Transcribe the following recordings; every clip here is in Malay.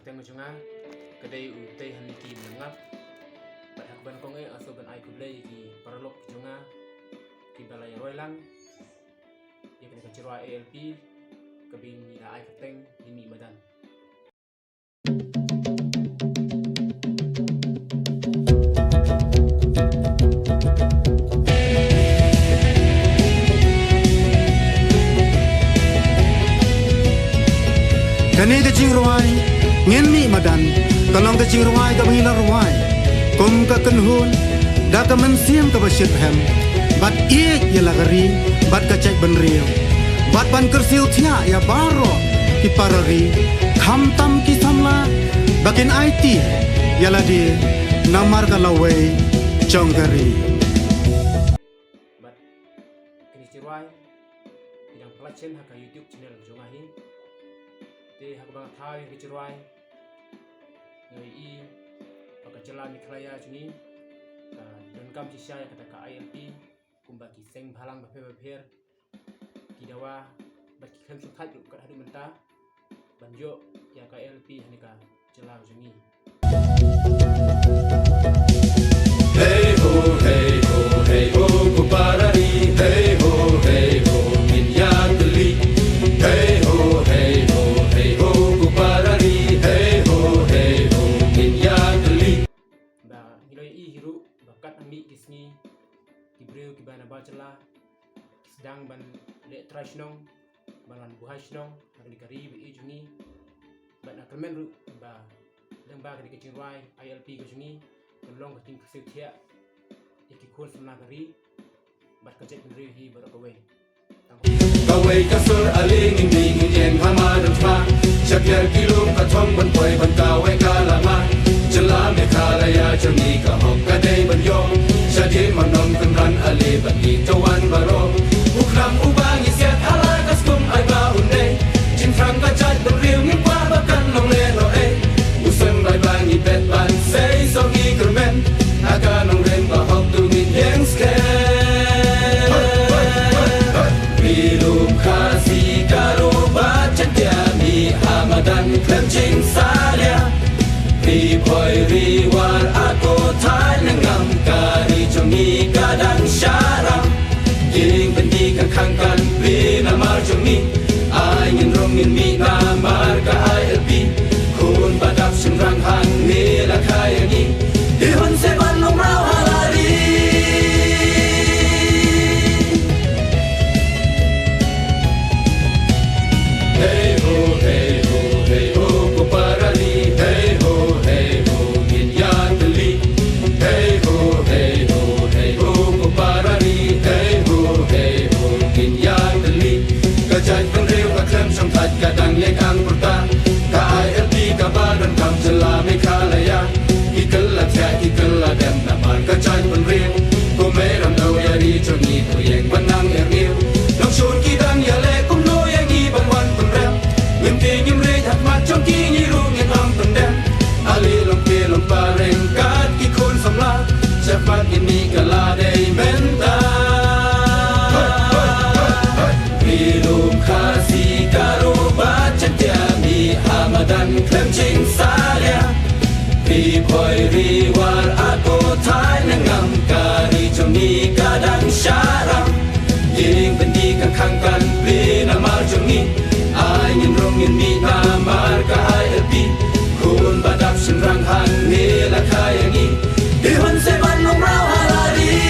teng chunga kedai utai haniki mengap pat hakban konge aso ban ai kublai ki paralok chunga ki balai roilang ya kena kacirwa ALP kabin ni ai teng limi badan kani ke jingruai ngin mi madan kalong ke jingruai ka bangila ruai kum ka kenhun da ka mensiam ka basyir hem bat ie ya lagari bat ka cek benriu bat ban kersil tia ya baro ki parari kham tam ki samla bakin IT ya ladi namar ka lawai jonggari bat kini cirwai yang pelacen haka YouTube channel jongahi te hakbang thai ke cirwai ngai i baka jela miklaya juni ka dan kam cisya kata ka ILP kumba ki seng bhalang ba pher kidawa baki kham sukhat ka hadu menta banjo ya ka ILP hanika jela juni hey ho ku parari hey ho min ya tuli hey ho ku parari hey ho min ya tuli ba hiloi i hiru bakat ami kisni kibreu kibana bacela sedang ban le trashnong banan buhashnong hari kari bi juni ban akalmen ru ba lembag di kecing rai ILP ke juni tolong keting kesetia ikikun senagari bat kecek beri hi berakowe kawai kasur aling ingin yen hama dan fa syakir kilum katong ban poi ban kawai kalama jela me kalaya jami ka hok kadai ban yo syadi manom kenran ali ban di tawan baro ukram ubang isiat ala kaskum ai ba unde jin frang ka chat ban riu ngin pa bakan long le lo e usen bai bang i bet ban sei so gi kermen aga nong ren ba hok tu ngin yen ske Bilum kasih karuba cetiami Hamadan kencing salia Ripoi riwar aku thai nengam Kari jongi kadang syarang Giring bendi kekangkan Bina mar jongi Angin rongin mi namar ka ILP Kun badap senrang hang nila kayangi Ihun seban long rau halari Hey ho, ku parali. Hey ho, min ya teli. Hey ho, ku parali. Hey ho, min ya teli. Kajat penriu aklem sampat kadang lekang perta. Ka ILP ka badan kam jela me kalaya. Ikela tia ikela dem namar kajat penriu. Ku meram dau ya di jongi tu yang benang erniu. Long shun kidang ya le kum no yang ibang wan penrem. Ngimpi ngimri hak macam kini rungin am pendem Ali lompi lompareng kat kikun samla Cepat ini kaladai menta Bilum kasih karubat cetiami Hamadan kencing salia Ripoi riwar aku thai nengam Kari jongi kadang syarang Giring bendi kekangkan Bina mar jongi Angin rongin mi namar ka ILP Kun badap senrang hang nila kayangi Ihun seban long rau halari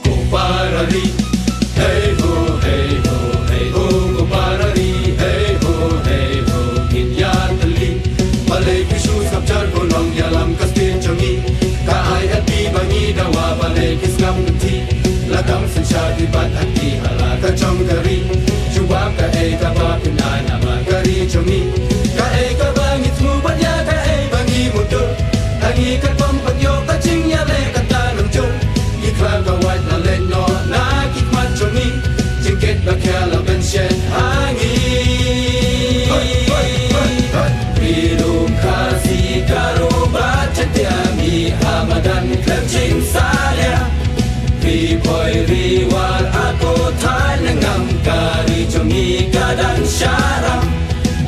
ku parali. Hey ho, ku parali. Hey ho, min ya teli. Balai pisu sabjar gonong yalam kastin jongi. Ka ILP bangi dawa balai kisngam nanti. Lakam sensyadi bat hati hala ka jonggari. Cuba ka ka ba pinana ma kari jongi. Ka bangi tmu banyak Gari jongi gadan syarab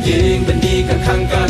Giring bendi ke kangka